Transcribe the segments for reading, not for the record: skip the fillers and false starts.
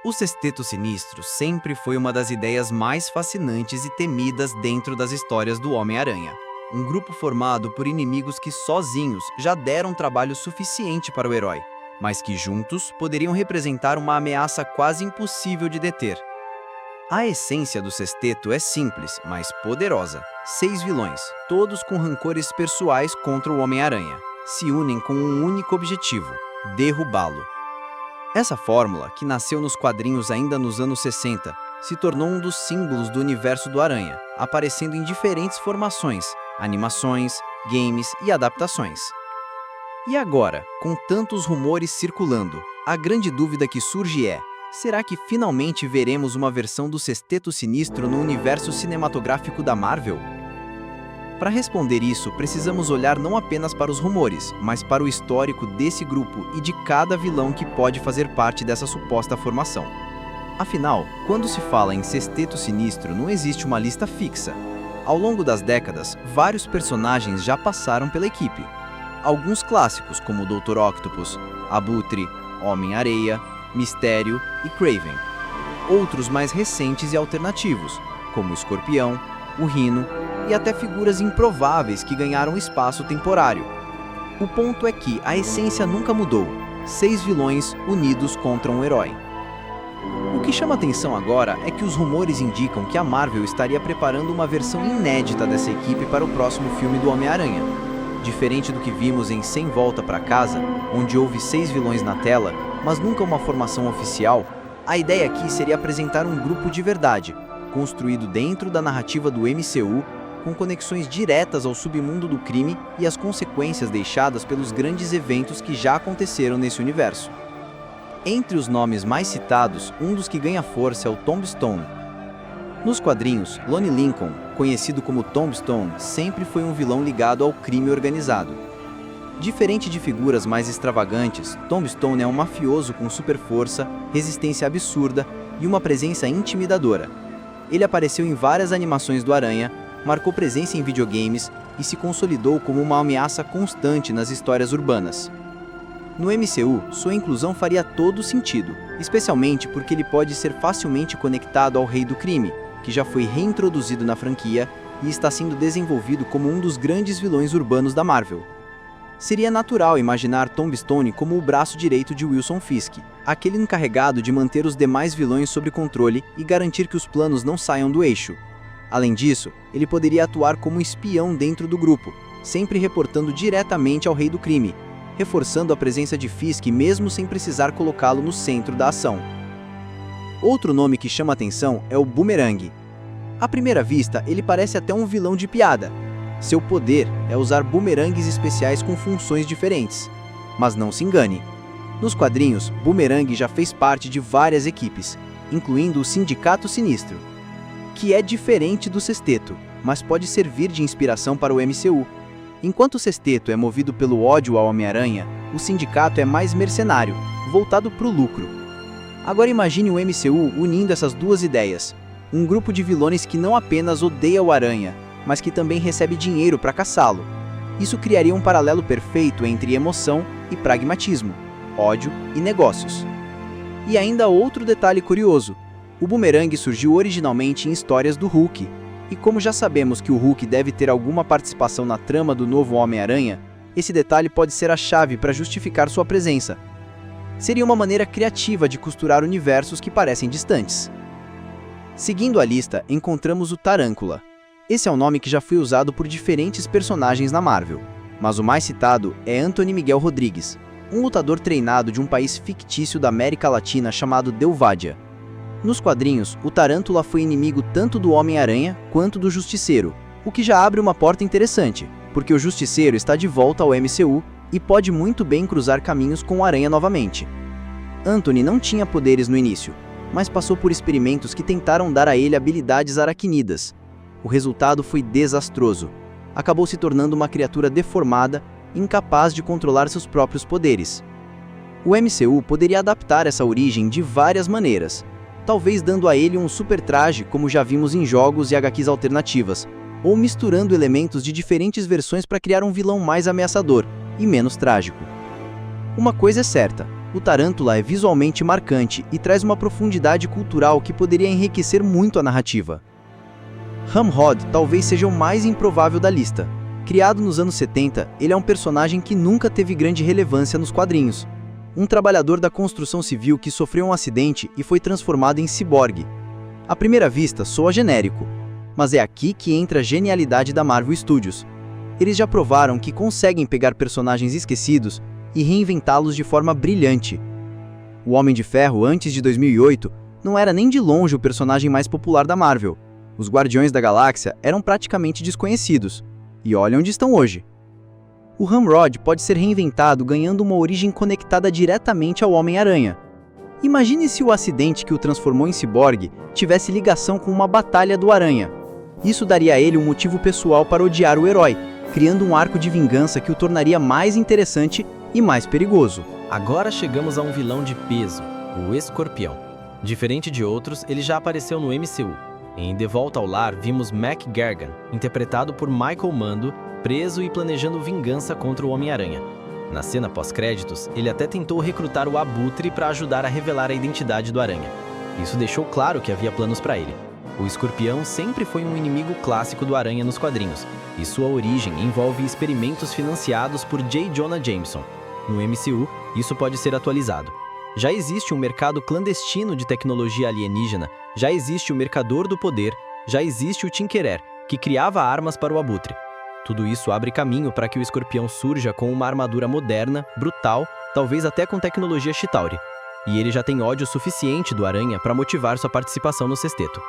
O Sexteto Sinistro sempre foi uma das ideias mais fascinantes e temidas dentro das histórias do Homem-Aranha. Um grupo formado por inimigos que sozinhos já deram trabalho suficiente para o herói, mas que juntos poderiam representar uma ameaça quase impossível de deter. A essência do Sexteto é simples, mas poderosa. 6 vilões, todos com rancores pessoais contra o Homem-Aranha, se unem com um único objetivo: derrubá-lo. Essa fórmula, que nasceu nos quadrinhos ainda nos anos 60, se tornou um dos símbolos do universo do Aranha, aparecendo em diferentes formações, animações, games e adaptações. E agora, com tantos rumores circulando, a grande dúvida que surge é: será que finalmente veremos uma versão do Sexteto Sinistro no universo cinematográfico da Marvel? Para responder isso, precisamos olhar não apenas para os rumores, mas para o histórico desse grupo e de cada vilão que pode fazer parte dessa suposta formação. Afinal, quando se fala em Sexteto Sinistro, não existe uma lista fixa. Ao longo das décadas, vários personagens já passaram pela equipe. Alguns clássicos, como o Dr. Octopus, Abutre, Homem-Areia, Mistério e Kraven. Outros mais recentes e alternativos, como o Escorpião, o Rhino e até figuras improváveis que ganharam espaço temporário. O ponto é que a essência nunca mudou: 6 vilões unidos contra um herói. O que chama atenção agora é que os rumores indicam que a Marvel estaria preparando uma versão inédita dessa equipe para o próximo filme do Homem-Aranha. Diferente do que vimos em Sem Volta para Casa, onde houve 6 vilões na tela, mas nunca uma formação oficial, a ideia aqui seria apresentar um grupo de verdade, construído dentro da narrativa do MCU, com conexões diretas ao submundo do crime e às consequências deixadas pelos grandes eventos que já aconteceram nesse universo. Entre os nomes mais citados, um dos que ganha força é o Tombstone. Nos quadrinhos, Lonnie Lincoln, conhecido como Tombstone, sempre foi um vilão ligado ao crime organizado. Diferente de figuras mais extravagantes, Tombstone é um mafioso com super força, resistência absurda e uma presença intimidadora. Ele apareceu em várias animações do Aranha, marcou presença em videogames e se consolidou como uma ameaça constante nas histórias urbanas. No MCU, sua inclusão faria todo sentido, especialmente porque ele pode ser facilmente conectado ao Rei do Crime, que já foi reintroduzido na franquia e está sendo desenvolvido como um dos grandes vilões urbanos da Marvel. Seria natural imaginar Tombstone como o braço direito de Wilson Fisk, aquele encarregado de manter os demais vilões sob controle e garantir que os planos não saiam do eixo. Além disso, ele poderia atuar como espião dentro do grupo, sempre reportando diretamente ao Rei do Crime, reforçando a presença de Fisk mesmo sem precisar colocá-lo no centro da ação. Outro nome que chama atenção é o Boomerang. À primeira vista, ele parece até um vilão de piada. Seu poder é usar boomerangues especiais com funções diferentes. Mas não se engane. Nos quadrinhos, Boomerang já fez parte de várias equipes, incluindo o Sindicato Sinistro, que é diferente do Sexteto, mas pode servir de inspiração para o MCU. Enquanto o Sexteto é movido pelo ódio ao Homem-Aranha, o Sindicato é mais mercenário, voltado para o lucro. Agora imagine o MCU unindo essas duas ideias. Um grupo de vilões que não apenas odeia o Aranha, mas que também recebe dinheiro para caçá-lo. Isso criaria um paralelo perfeito entre emoção e pragmatismo, ódio e negócios. E ainda outro detalhe curioso: o Boomerang surgiu originalmente em histórias do Hulk, e como já sabemos que o Hulk deve ter alguma participação na trama do novo Homem-Aranha, esse detalhe pode ser a chave para justificar sua presença. Seria uma maneira criativa de costurar universos que parecem distantes. Seguindo a lista, encontramos o Tarântula. Esse é um nome que já foi usado por diferentes personagens na Marvel, mas o mais citado é Anthony Miguel Rodrigues, um lutador treinado de um país fictício da América Latina chamado Delvadia. Nos quadrinhos, o Tarântula foi inimigo tanto do Homem-Aranha quanto do Justiceiro, o que já abre uma porta interessante, porque o Justiceiro está de volta ao MCU e pode muito bem cruzar caminhos com o Aranha novamente. Anthony não tinha poderes no início, mas passou por experimentos que tentaram dar a ele habilidades aracnídeas. O resultado foi desastroso. Acabou se tornando uma criatura deformada, incapaz de controlar seus próprios poderes. O MCU poderia adaptar essa origem de várias maneiras, talvez dando a ele um super traje como já vimos em jogos e HQs alternativas, ou misturando elementos de diferentes versões para criar um vilão mais ameaçador e menos trágico. Uma coisa é certa, O Tarântula é visualmente marcante e traz uma profundidade cultural que poderia enriquecer muito a narrativa. Ramrod talvez seja o mais improvável da lista. Criado nos anos 70, ele é um personagem que nunca teve grande relevância nos quadrinhos. Um trabalhador da construção civil que sofreu um acidente e foi transformado em ciborgue. À primeira vista, soa genérico, mas é aqui que entra a genialidade da Marvel Studios. Eles já provaram que conseguem pegar personagens esquecidos e reinventá-los de forma brilhante. O Homem de Ferro, antes de 2008, não era nem de longe o personagem mais popular da Marvel. Os Guardiões da Galáxia eram praticamente desconhecidos. E olha onde estão hoje. O Ramrod pode ser reinventado ganhando uma origem conectada diretamente ao Homem-Aranha. Imagine se o acidente que o transformou em ciborgue tivesse ligação com uma batalha do Aranha. Isso daria a ele um motivo pessoal para odiar o herói, criando um arco de vingança que o tornaria mais interessante e mais perigoso. Agora chegamos a um vilão de peso, o Escorpião. Diferente de outros, ele já apareceu no MCU. Em De Volta ao Lar, vimos Mac Gargan, interpretado por Michael Mando, preso e planejando vingança contra o Homem-Aranha. Na cena pós-créditos, ele até tentou recrutar o Abutre para ajudar a revelar a identidade do Aranha. Isso deixou claro que havia planos para ele. O Escorpião sempre foi um inimigo clássico do Aranha nos quadrinhos, e sua origem envolve experimentos financiados por J. Jonah Jameson. No MCU, isso pode ser atualizado. Já existe um mercado clandestino de tecnologia alienígena, já existe o Mercador do Poder, já existe o Tinkerer, que criava armas para o Abutre. Tudo isso abre caminho para que o Escorpião surja com uma armadura moderna, brutal, talvez até com tecnologia Chitauri. E ele já tem ódio suficiente do Aranha para motivar sua participação no sexteto.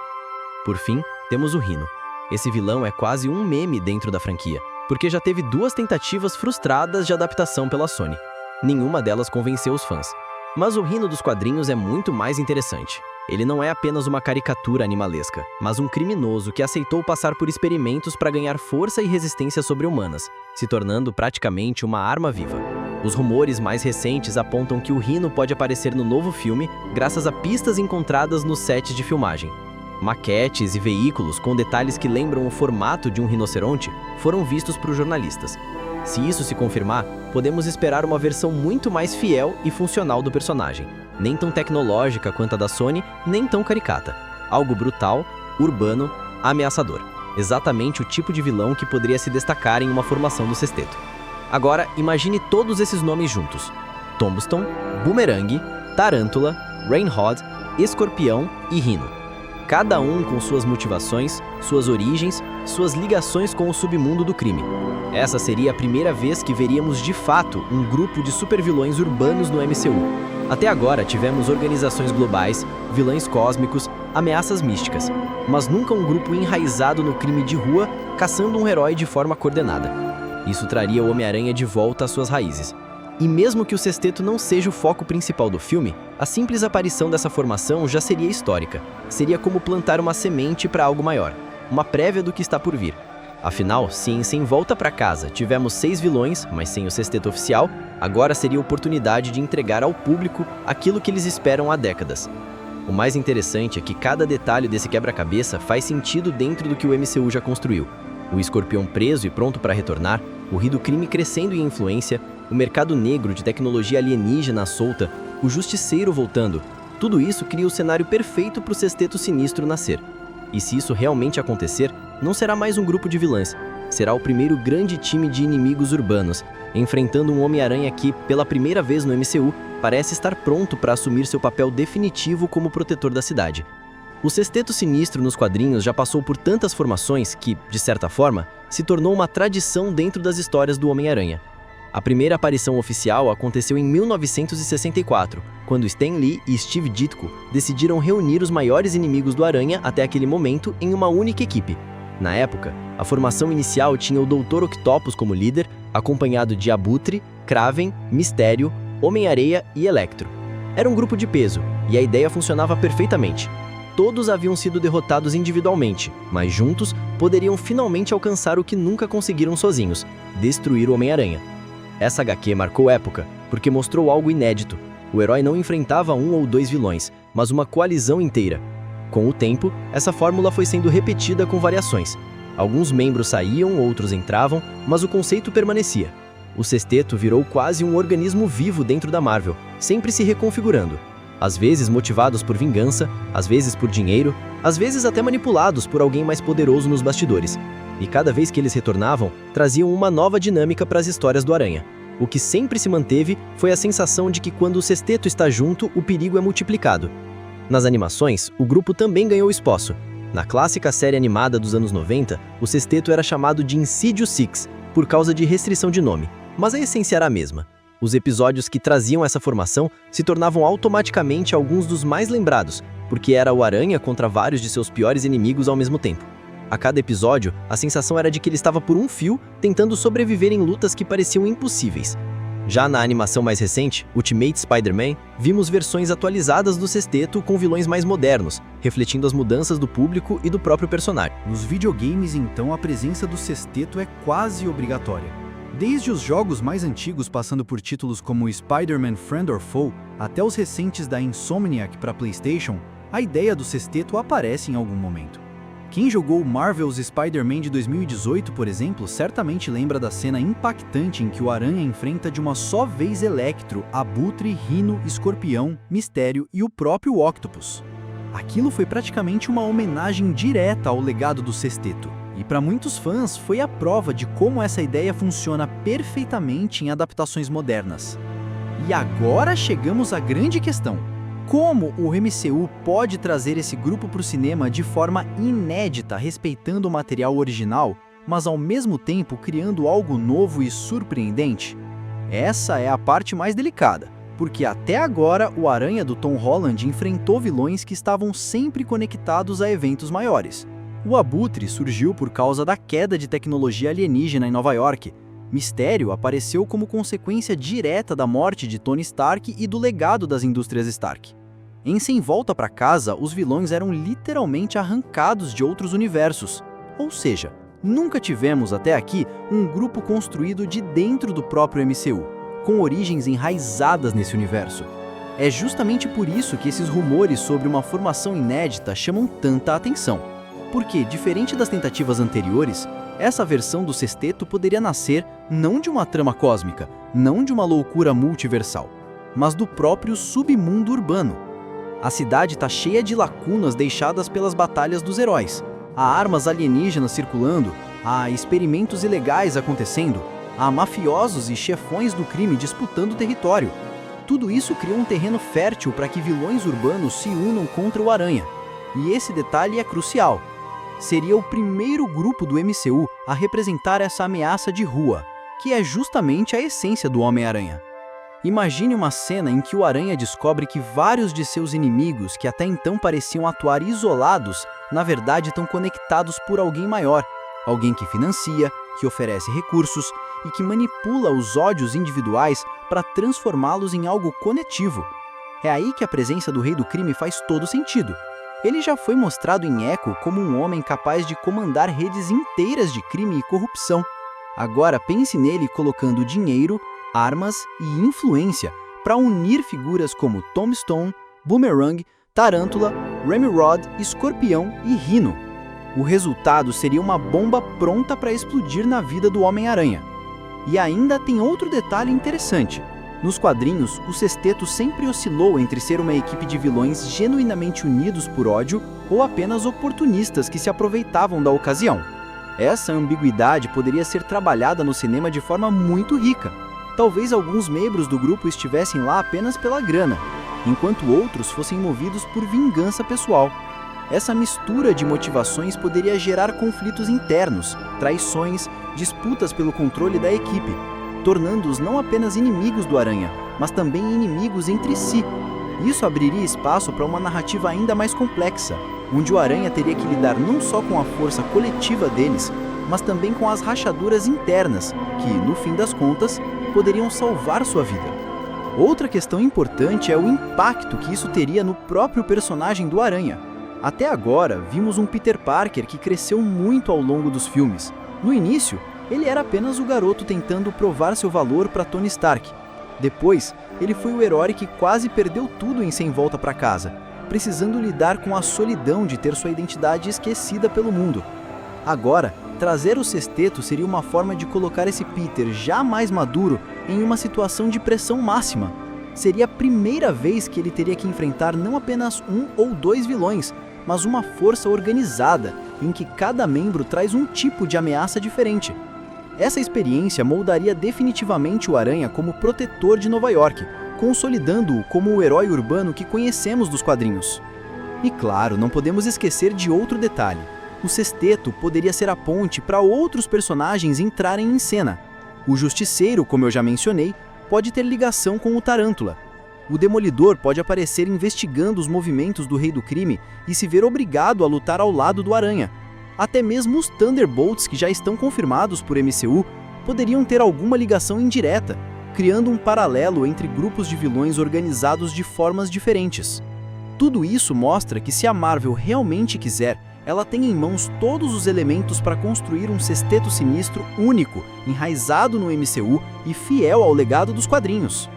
Por fim, temos o Rhino. Esse vilão é quase um meme dentro da franquia, porque já teve 2 tentativas frustradas de adaptação pela Sony. Nenhuma delas convenceu os fãs. Mas o Rhino dos quadrinhos é muito mais interessante. Ele não é apenas uma caricatura animalesca, mas um criminoso que aceitou passar por experimentos para ganhar força e resistência sobre-humanas, se tornando praticamente uma arma viva. Os rumores mais recentes apontam que o Rhino pode aparecer no novo filme graças a pistas encontradas nos sets de filmagem. Maquetes e veículos com detalhes que lembram o formato de um rinoceronte foram vistos por jornalistas. Se isso se confirmar, podemos esperar uma versão muito mais fiel e funcional do personagem, nem tão tecnológica quanto a da Sony, nem tão caricata. Algo brutal, urbano, ameaçador. Exatamente o tipo de vilão que poderia se destacar em uma formação do sexteto. Agora, imagine todos esses nomes juntos: Tombstone, Boomerang, Tarântula, Rainhod, Escorpião e Rhino. Cada um com suas motivações, suas origens, suas ligações com o submundo do crime. Essa seria a primeira vez que veríamos de fato um grupo de supervilões urbanos no MCU. Até agora tivemos organizações globais, vilões cósmicos, ameaças místicas, mas nunca um grupo enraizado no crime de rua, caçando um herói de forma coordenada. Isso traria o Homem-Aranha de volta às suas raízes. E mesmo que o sexteto não seja o foco principal do filme, a simples aparição dessa formação já seria histórica. Seria como plantar uma semente para algo maior, uma prévia do que está por vir. Afinal, se em Sem Volta para Casa tivemos 6 vilões, mas sem o sexteto oficial, agora seria a oportunidade de entregar ao público aquilo que eles esperam há décadas. O mais interessante é que cada detalhe desse quebra-cabeça faz sentido dentro do que o MCU já construiu. O Escorpião preso e pronto para retornar, o rio do crime crescendo em influência, o mercado negro de tecnologia alienígena solta, o Justiceiro voltando. Tudo isso cria o cenário perfeito para o Sexteto Sinistro nascer. E se isso realmente acontecer, não será mais um grupo de vilãs. Será o primeiro grande time de inimigos urbanos, enfrentando um Homem-Aranha que, pela primeira vez no MCU, parece estar pronto para assumir seu papel definitivo como protetor da cidade. O Sexteto Sinistro nos quadrinhos já passou por tantas formações que, de certa forma, se tornou uma tradição dentro das histórias do Homem-Aranha. A primeira aparição oficial aconteceu em 1964, quando Stan Lee e Steve Ditko decidiram reunir os maiores inimigos do Aranha até aquele momento em uma única equipe. Na época, a formação inicial tinha o Dr. Octopus como líder, acompanhado de Abutre, Kraven, Mistério, Homem-Areia e Electro. Era um grupo de peso, e a ideia funcionava perfeitamente. Todos haviam sido derrotados individualmente, mas juntos poderiam finalmente alcançar o que nunca conseguiram sozinhos: destruir o Homem-Aranha. Essa HQ marcou época, porque mostrou algo inédito. O herói não enfrentava um ou dois vilões, mas uma coalizão inteira. Com o tempo, essa fórmula foi sendo repetida com variações. Alguns membros saíam, outros entravam, mas o conceito permanecia. O sexteto virou quase um organismo vivo dentro da Marvel, sempre se reconfigurando. Às vezes motivados por vingança, às vezes por dinheiro, às vezes até manipulados por alguém mais poderoso nos bastidores. E cada vez que eles retornavam, traziam uma nova dinâmica para as histórias do Aranha. O que sempre se manteve foi a sensação de que quando o sexteto está junto, o perigo é multiplicado. Nas animações, o grupo também ganhou espaço. Na clássica série animada dos anos 90, o sexteto era chamado de Insidious Six, por causa de restrição de nome, mas a essência era a mesma. Os episódios que traziam essa formação se tornavam automaticamente alguns dos mais lembrados, porque era o Aranha contra vários de seus piores inimigos ao mesmo tempo. A cada episódio, a sensação era de que ele estava por um fio, tentando sobreviver em lutas que pareciam impossíveis. Já na animação mais recente, Ultimate Spider-Man, vimos versões atualizadas do sexteto com vilões mais modernos, refletindo as mudanças do público e do próprio personagem. Nos videogames, então, a presença do sexteto é quase obrigatória. Desde os jogos mais antigos, passando por títulos como Spider-Man Friend or Foe, até os recentes da Insomniac para PlayStation, a ideia do sexteto aparece em algum momento. Quem jogou Marvel's Spider-Man de 2018, por exemplo, certamente lembra da cena impactante em que o Aranha enfrenta de uma só vez Electro, Abutre, Rhino, Escorpião, Mistério e o próprio Octopus. Aquilo foi praticamente uma homenagem direta ao legado do sexteto, e para muitos fãs foi a prova de como essa ideia funciona perfeitamente em adaptações modernas. E agora chegamos à grande questão. Como o MCU pode trazer esse grupo para o cinema de forma inédita, respeitando o material original, mas ao mesmo tempo criando algo novo e surpreendente? Essa é a parte mais delicada, porque até agora o Aranha do Tom Holland enfrentou vilões que estavam sempre conectados a eventos maiores. O Abutre surgiu por causa da queda de tecnologia alienígena em Nova York. Mistério apareceu como consequência direta da morte de Tony Stark e do legado das indústrias Stark. Em Sem Volta para Casa, os vilões eram literalmente arrancados de outros universos. Ou seja, nunca tivemos até aqui um grupo construído de dentro do próprio MCU, com origens enraizadas nesse universo. É justamente por isso que esses rumores sobre uma formação inédita chamam tanta atenção. Porque, diferente das tentativas anteriores, essa versão do sexteto poderia nascer não de uma trama cósmica, não de uma loucura multiversal, mas do próprio submundo urbano. A cidade está cheia de lacunas deixadas pelas batalhas dos heróis. Há armas alienígenas circulando, há experimentos ilegais acontecendo, há mafiosos e chefões do crime disputando território. Tudo isso cria um terreno fértil para que vilões urbanos se unam contra o Aranha. E esse detalhe é crucial. Seria o primeiro grupo do MCU a representar essa ameaça de rua, que é justamente a essência do Homem-Aranha. Imagine uma cena em que o Aranha descobre que vários de seus inimigos, que até então pareciam atuar isolados, na verdade estão conectados por alguém maior, alguém que financia, que oferece recursos e que manipula os ódios individuais para transformá-los em algo coletivo. É aí que a presença do Rei do Crime faz todo sentido. Ele já foi mostrado em Echo como um homem capaz de comandar redes inteiras de crime e corrupção. Agora pense nele colocando dinheiro, armas e influência para unir figuras como Tombstone, Boomerang, Tarântula, Ramrod, Escorpião e Rhino. O resultado seria uma bomba pronta para explodir na vida do Homem-Aranha. E ainda tem outro detalhe interessante. Nos quadrinhos, o sexteto sempre oscilou entre ser uma equipe de vilões genuinamente unidos por ódio ou apenas oportunistas que se aproveitavam da ocasião. Essa ambiguidade poderia ser trabalhada no cinema de forma muito rica. Talvez alguns membros do grupo estivessem lá apenas pela grana, enquanto outros fossem movidos por vingança pessoal. Essa mistura de motivações poderia gerar conflitos internos, traições, disputas pelo controle da equipe, tornando-os não apenas inimigos do Aranha, mas também inimigos entre si. Isso abriria espaço para uma narrativa ainda mais complexa, onde o Aranha teria que lidar não só com a força coletiva deles, mas também com as rachaduras internas, que, no fim das contas, poderiam salvar sua vida. Outra questão importante é o impacto que isso teria no próprio personagem do Aranha. Até agora, vimos um Peter Parker que cresceu muito ao longo dos filmes. No início, ele era apenas o garoto tentando provar seu valor para Tony Stark. Depois, ele foi o herói que quase perdeu tudo em Sem Volta para Casa, precisando lidar com a solidão de ter sua identidade esquecida pelo mundo. Agora, trazer o sexteto seria uma forma de colocar esse Peter já mais maduro em uma situação de pressão máxima, seria a primeira vez que ele teria que enfrentar não apenas um ou dois vilões, mas uma força organizada, em que cada membro traz um tipo de ameaça diferente. Essa experiência moldaria definitivamente o Aranha como protetor de Nova York, consolidando-o como o herói urbano que conhecemos dos quadrinhos. E claro, não podemos esquecer de outro detalhe. O Sexteto poderia ser a ponte para outros personagens entrarem em cena. O Justiceiro, como eu já mencionei, pode ter ligação com o Tarântula. O Demolidor pode aparecer investigando os movimentos do Rei do Crime e se ver obrigado a lutar ao lado do Aranha. Até mesmo os Thunderbolts, que já estão confirmados por MCU, poderiam ter alguma ligação indireta, criando um paralelo entre grupos de vilões organizados de formas diferentes. Tudo isso mostra que se a Marvel realmente quiser, ela tem em mãos todos os elementos para construir um Sexteto Sinistro único, enraizado no MCU e fiel ao legado dos quadrinhos.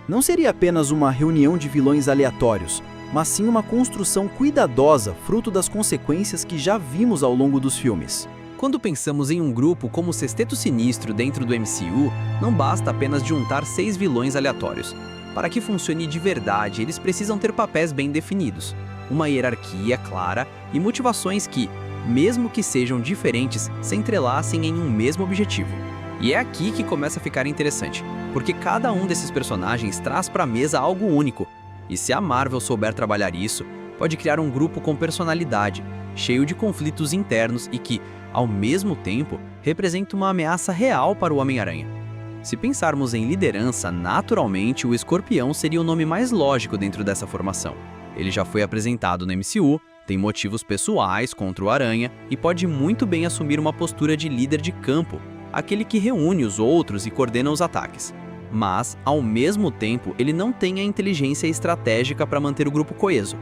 Não seria apenas uma reunião de vilões aleatórios, mas sim uma construção cuidadosa, fruto das consequências que já vimos ao longo dos filmes. Quando pensamos em um grupo como o Sexteto Sinistro dentro do MCU, não basta apenas juntar 6 vilões aleatórios. Para que funcione de verdade, eles precisam ter papéis bem definidos, uma hierarquia clara e motivações que, mesmo que sejam diferentes, se entrelacem em um mesmo objetivo. E é aqui que começa a ficar interessante, porque cada um desses personagens traz para a mesa algo único. E se a Marvel souber trabalhar isso, pode criar um grupo com personalidade, cheio de conflitos internos e que, ao mesmo tempo, representa uma ameaça real para o Homem-Aranha. Se pensarmos em liderança, naturalmente o Escorpião seria o nome mais lógico dentro dessa formação. Ele já foi apresentado no MCU, tem motivos pessoais contra o Aranha e pode muito bem assumir uma postura de líder de campo, aquele que reúne os outros e coordena os ataques. Mas, ao mesmo tempo, ele não tem a inteligência estratégica para manter o grupo coeso.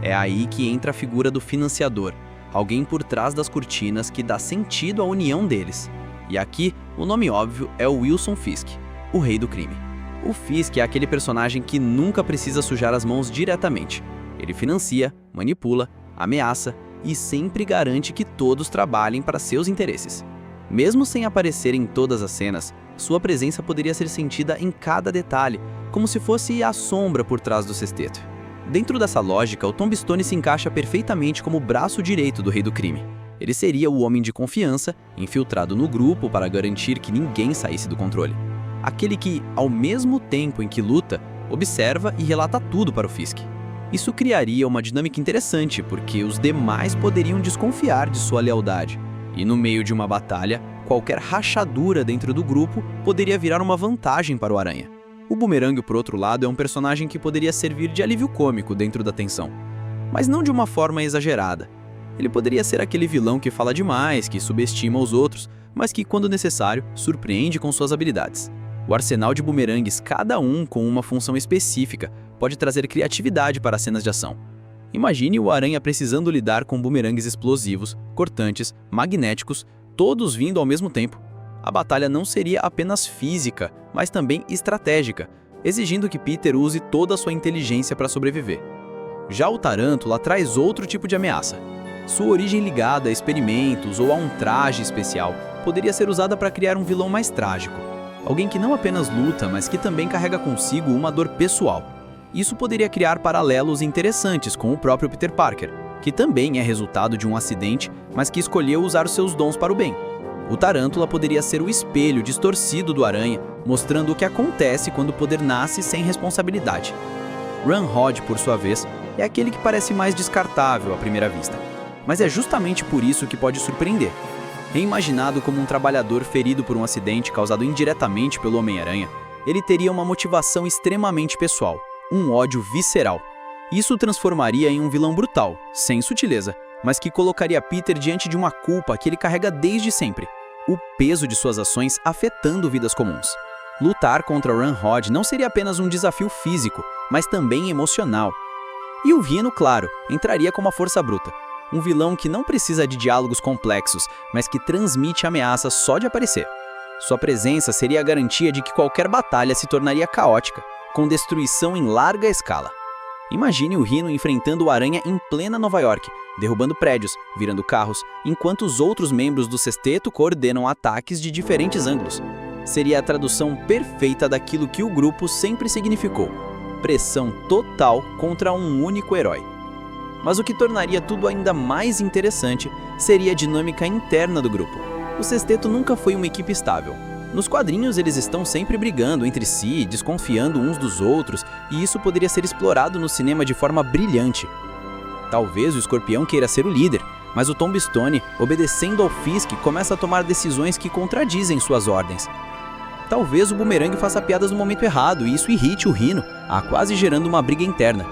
É aí que entra a figura do financiador, alguém por trás das cortinas que dá sentido à união deles. E aqui, o nome óbvio é o Wilson Fisk, o Rei do Crime. O Fisk é aquele personagem que nunca precisa sujar as mãos diretamente. Ele financia, manipula, ameaça e sempre garante que todos trabalhem para seus interesses. Mesmo sem aparecer em todas as cenas, sua presença poderia ser sentida em cada detalhe, como se fosse a sombra por trás do sexteto. Dentro dessa lógica, o Tombstone se encaixa perfeitamente como o braço direito do Rei do Crime. Ele seria o homem de confiança, infiltrado no grupo para garantir que ninguém saísse do controle. Aquele que, ao mesmo tempo em que luta, observa e relata tudo para o Fisk. Isso criaria uma dinâmica interessante, porque os demais poderiam desconfiar de sua lealdade. E no meio de uma batalha, qualquer rachadura dentro do grupo poderia virar uma vantagem para o Aranha. O Boomerang, por outro lado, é um personagem que poderia servir de alívio cômico dentro da tensão, mas não de uma forma exagerada. Ele poderia ser aquele vilão que fala demais, que subestima os outros, mas que, quando necessário, surpreende com suas habilidades. O arsenal de boomerangues, cada um com uma função específica, pode trazer criatividade para as cenas de ação. Imagine o Aranha precisando lidar com boomerangues explosivos, cortantes, magnéticos, todos vindo ao mesmo tempo. A batalha não seria apenas física, mas também estratégica, exigindo que Peter use toda a sua inteligência para sobreviver. Já o Tarântula traz outro tipo de ameaça. Sua origem ligada a experimentos ou a um traje especial poderia ser usada para criar um vilão mais trágico. Alguém que não apenas luta, mas que também carrega consigo uma dor pessoal. Isso poderia criar paralelos interessantes com o próprio Peter Parker, que também é resultado de um acidente, mas que escolheu usar os seus dons para o bem. O Tarântula poderia ser o espelho distorcido do Aranha, mostrando o que acontece quando o poder nasce sem responsabilidade. Ran-Hod, por sua vez, é aquele que parece mais descartável à primeira vista. Mas é justamente por isso que pode surpreender. Reimaginado como um trabalhador ferido por um acidente causado indiretamente pelo Homem-Aranha, ele teria uma motivação extremamente pessoal, um ódio visceral. Isso o transformaria em um vilão brutal, sem sutileza, mas que colocaria Peter diante de uma culpa que ele carrega desde sempre, o peso de suas ações afetando vidas comuns. Lutar contra Ran-Hod não seria apenas um desafio físico, mas também emocional. E o Rhino, claro, entraria como a força bruta. Um vilão que não precisa de diálogos complexos, mas que transmite ameaças só de aparecer. Sua presença seria a garantia de que qualquer batalha se tornaria caótica, com destruição em larga escala. Imagine o Rhino enfrentando o Aranha em plena Nova York, derrubando prédios, virando carros, enquanto os outros membros do sexteto coordenam ataques de diferentes ângulos. Seria a tradução perfeita daquilo que o grupo sempre significou: pressão total contra um único herói. Mas o que tornaria tudo ainda mais interessante seria a dinâmica interna do grupo. O Sexteto nunca foi uma equipe estável. Nos quadrinhos eles estão sempre brigando entre si, desconfiando uns dos outros, e isso poderia ser explorado no cinema de forma brilhante. Talvez o Escorpião queira ser o líder, mas o Tombstone, obedecendo ao Fisk, começa a tomar decisões que contradizem suas ordens. Talvez o Boomerang faça piadas no momento errado e isso irrite o Rhino, quase gerando uma briga interna.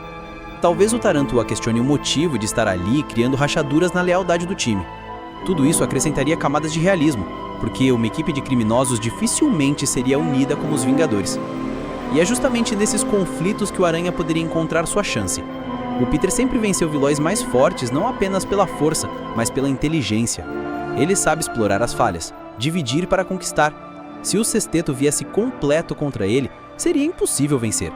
Talvez o Tarantua questione o motivo de estar ali, criando rachaduras na lealdade do time. Tudo isso acrescentaria camadas de realismo, porque uma equipe de criminosos dificilmente seria unida como os Vingadores. E é justamente nesses conflitos que o Aranha poderia encontrar sua chance. O Peter sempre venceu vilões mais fortes não apenas pela força, mas pela inteligência. Ele sabe explorar as falhas, dividir para conquistar. Se o Sexteto viesse completo contra ele, seria impossível vencer.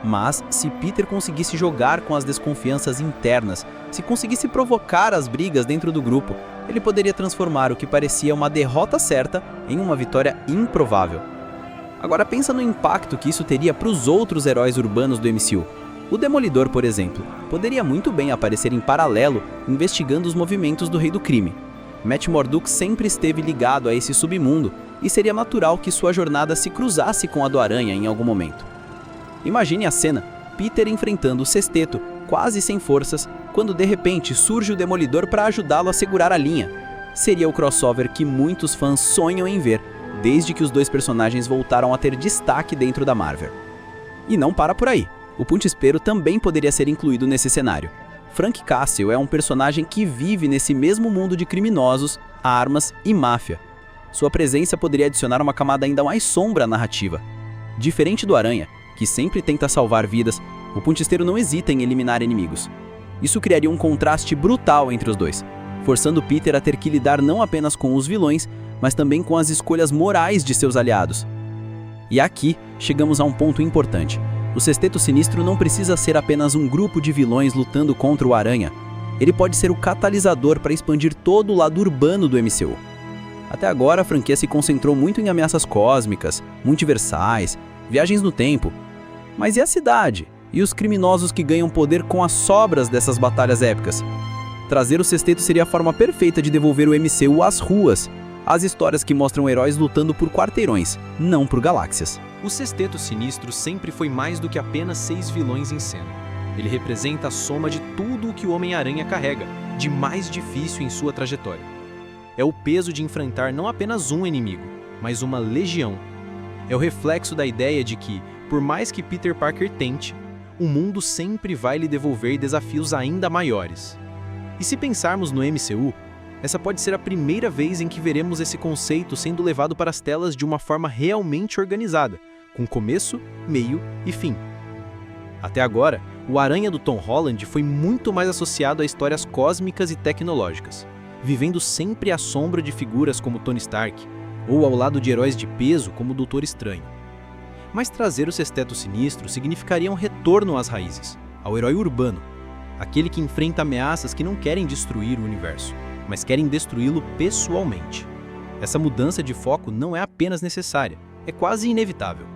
Mas, se Peter conseguisse jogar com as desconfianças internas, se conseguisse provocar as brigas dentro do grupo, ele poderia transformar o que parecia uma derrota certa em uma vitória improvável. Agora pensa no impacto que isso teria para os outros heróis urbanos do MCU. O Demolidor, por exemplo, poderia muito bem aparecer em paralelo, investigando os movimentos do Rei do Crime. Matt Murdock sempre esteve ligado a esse submundo, e seria natural que sua jornada se cruzasse com a do Aranha em algum momento. Imagine a cena, Peter enfrentando o Sexteto, quase sem forças, quando de repente surge o Demolidor para ajudá-lo a segurar a linha. Seria o crossover que muitos fãs sonham em ver, desde que os dois personagens voltaram a ter destaque dentro da Marvel. E não para por aí. O Puntispero também poderia ser incluído nesse cenário. Frank Castle é um personagem que vive nesse mesmo mundo de criminosos, armas e máfia. Sua presença poderia adicionar uma camada ainda mais sombra à narrativa. Diferente do Aranha, que sempre tenta salvar vidas, o Puntisteiro não hesita em eliminar inimigos. Isso criaria um contraste brutal entre os dois, forçando Peter a ter que lidar não apenas com os vilões, mas também com as escolhas morais de seus aliados. E aqui chegamos a um ponto importante. O Sexteto Sinistro não precisa ser apenas um grupo de vilões lutando contra o Aranha. Ele pode ser o catalisador para expandir todo o lado urbano do MCU. Até agora, a franquia se concentrou muito em ameaças cósmicas, multiversais, viagens no tempo. Mas e a cidade? E os criminosos que ganham poder com as sobras dessas batalhas épicas? Trazer o Sexteto seria a forma perfeita de devolver o MCU às ruas, às histórias que mostram heróis lutando por quarteirões, não por galáxias. O Sexteto Sinistro sempre foi mais do que apenas 6 vilões em cena. Ele representa a soma de tudo o que o Homem-Aranha carrega, de mais difícil em sua trajetória. É o peso de enfrentar não apenas um inimigo, mas uma legião. É o reflexo da ideia de que, por mais que Peter Parker tente, o mundo sempre vai lhe devolver desafios ainda maiores. E se pensarmos no MCU, essa pode ser a primeira vez em que veremos esse conceito sendo levado para as telas de uma forma realmente organizada, com começo, meio e fim. Até agora, o Aranha do Tom Holland foi muito mais associado a histórias cósmicas e tecnológicas, vivendo sempre à sombra de figuras como Tony Stark, ou ao lado de heróis de peso como o Doutor Estranho. Mas trazer o Sexteto Sinistro significaria um retorno às raízes, ao herói urbano, aquele que enfrenta ameaças que não querem destruir o universo, mas querem destruí-lo pessoalmente. Essa mudança de foco não é apenas necessária, é quase inevitável.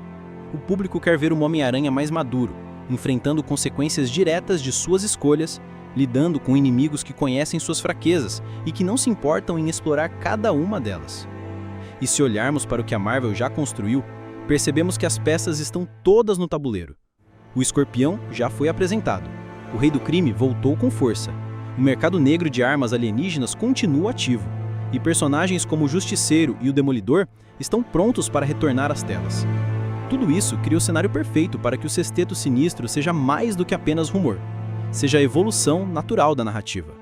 O público quer ver um Homem-Aranha mais maduro, enfrentando consequências diretas de suas escolhas, lidando com inimigos que conhecem suas fraquezas e que não se importam em explorar cada uma delas. E se olharmos para o que a Marvel já construiu, percebemos que as peças estão todas no tabuleiro. O Escorpião já foi apresentado. O Rei do Crime voltou com força. O mercado negro de armas alienígenas continua ativo. E personagens como o Justiceiro e o Demolidor estão prontos para retornar às telas. Tudo isso cria o cenário perfeito para que o Sexteto Sinistro seja mais do que apenas rumor, seja a evolução natural da narrativa.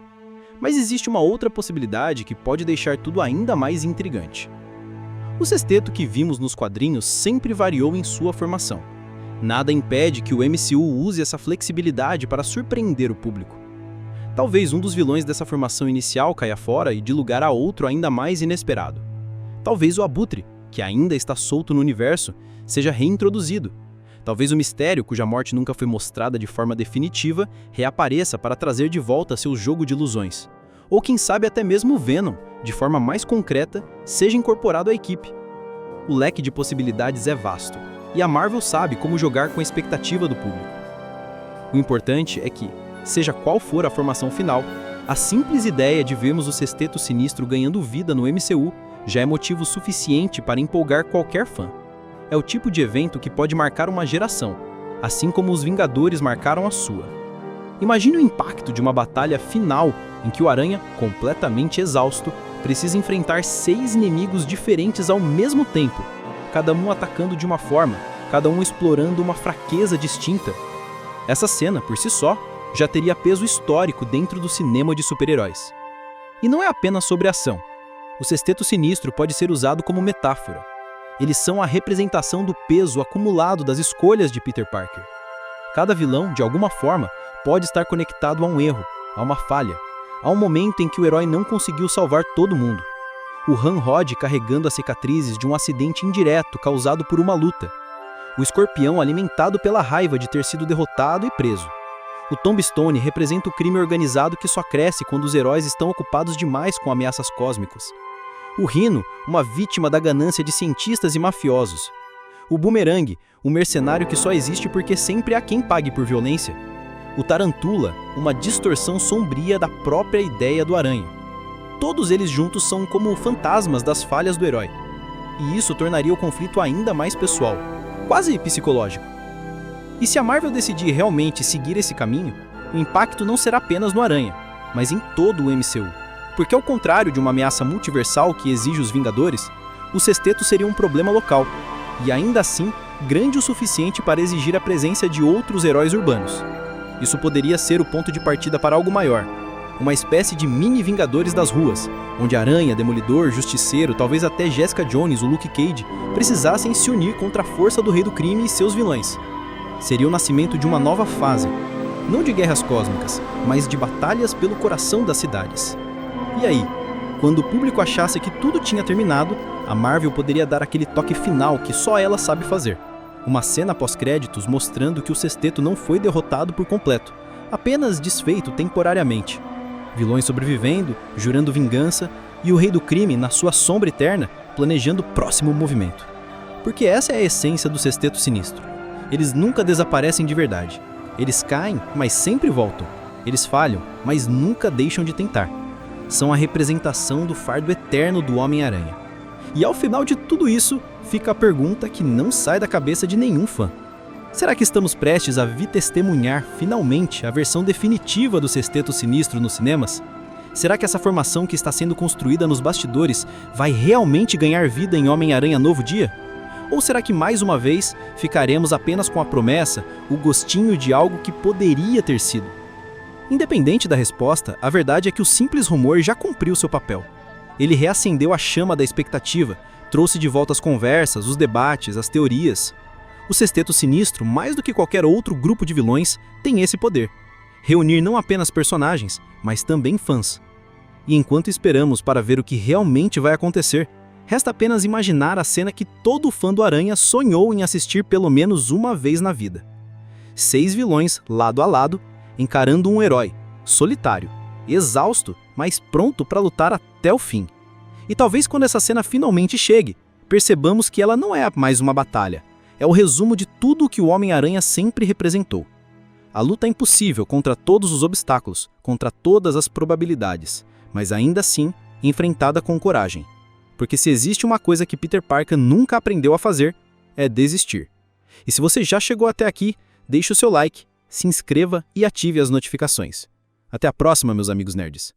Mas existe uma outra possibilidade que pode deixar tudo ainda mais intrigante. O Sexteto que vimos nos quadrinhos sempre variou em sua formação. Nada impede que o MCU use essa flexibilidade para surpreender o público. Talvez um dos vilões dessa formação inicial caia fora e dê lugar a outro ainda mais inesperado. Talvez o Abutre, que ainda está solto no universo, seja reintroduzido. Talvez o Mistério, cuja morte nunca foi mostrada de forma definitiva, reapareça para trazer de volta seu jogo de ilusões. Ou quem sabe até mesmo o Venom, de forma mais concreta, seja incorporado à equipe. O leque de possibilidades é vasto, e a Marvel sabe como jogar com a expectativa do público. O importante é que, seja qual for a formação final, a simples ideia de vermos o Sexteto Sinistro ganhando vida no MCU já é motivo suficiente para empolgar qualquer fã. É o tipo de evento que pode marcar uma geração, assim como os Vingadores marcaram a sua. Imagine o impacto de uma batalha final em que o Aranha, completamente exausto, precisa enfrentar 6 inimigos diferentes ao mesmo tempo, cada um atacando de uma forma, cada um explorando uma fraqueza distinta. Essa cena, por si só, já teria peso histórico dentro do cinema de super-heróis. E não é apenas sobre ação. O Sexteto Sinistro pode ser usado como metáfora. Eles são a representação do peso acumulado das escolhas de Peter Parker. Cada vilão, de alguma forma, pode estar conectado a um erro, a uma falha, a um momento em que o herói não conseguiu salvar todo mundo. O Han-Rod carregando as cicatrizes de um acidente indireto causado por uma luta. O Escorpião alimentado pela raiva de ter sido derrotado e preso. O Tombstone representa o crime organizado que só cresce quando os heróis estão ocupados demais com ameaças cósmicas. O Rhino, uma vítima da ganância de cientistas e mafiosos. O Boomerang, um mercenário que só existe porque sempre há quem pague por violência. O Tarantula, uma distorção sombria da própria ideia do Aranha. Todos eles juntos são como fantasmas das falhas do herói. E isso tornaria o conflito ainda mais pessoal, quase psicológico. E se a Marvel decidir realmente seguir esse caminho, o impacto não será apenas no Aranha, mas em todo o MCU. Porque ao contrário de uma ameaça multiversal que exige os Vingadores, o Sexteto seria um problema local, e ainda assim, grande o suficiente para exigir a presença de outros heróis urbanos. Isso poderia ser o ponto de partida para algo maior, uma espécie de mini-Vingadores das ruas, onde Aranha, Demolidor, Justiceiro, talvez até Jessica Jones ou Luke Cage precisassem se unir contra a força do Rei do Crime e seus vilões. Seria o nascimento de uma nova fase, não de guerras cósmicas, mas de batalhas pelo coração das cidades. E aí, quando o público achasse que tudo tinha terminado, a Marvel poderia dar aquele toque final que só ela sabe fazer. Uma cena pós-créditos mostrando que o Sexteto não foi derrotado por completo, apenas desfeito temporariamente. Vilões sobrevivendo, jurando vingança, e o Rei do Crime, na sua sombra eterna, planejando o próximo movimento. Porque essa é a essência do Sexteto Sinistro. Eles nunca desaparecem de verdade. Eles caem, mas sempre voltam. Eles falham, mas nunca deixam de tentar. São a representação do fardo eterno do Homem-Aranha. E ao final de tudo isso, fica a pergunta que não sai da cabeça de nenhum fã. Será que estamos prestes a testemunhar, finalmente, a versão definitiva do Sexteto Sinistro nos cinemas? Será que essa formação que está sendo construída nos bastidores vai realmente ganhar vida em Homem-Aranha Novo Dia? Ou será que mais uma vez ficaremos apenas com a promessa, o gostinho de algo que poderia ter sido? Independente da resposta, a verdade é que o simples rumor já cumpriu seu papel. Ele reacendeu a chama da expectativa, trouxe de volta as conversas, os debates, as teorias. O Sexteto Sinistro, mais do que qualquer outro grupo de vilões, tem esse poder. Reunir não apenas personagens, mas também fãs. E enquanto esperamos para ver o que realmente vai acontecer, resta apenas imaginar a cena que todo fã do Aranha sonhou em assistir pelo menos uma vez na vida. 6 vilões, lado a lado, encarando um herói, solitário, exausto, mas pronto para lutar até o fim. E talvez quando essa cena finalmente chegue, percebamos que ela não é mais uma batalha, é o resumo de tudo o que o Homem-Aranha sempre representou. A luta é impossível contra todos os obstáculos, contra todas as probabilidades, mas ainda assim, enfrentada com coragem. Porque se existe uma coisa que Peter Parker nunca aprendeu a fazer, é desistir. E se você já chegou até aqui, deixe o seu like, se inscreva e ative as notificações. Até a próxima, meus amigos nerds.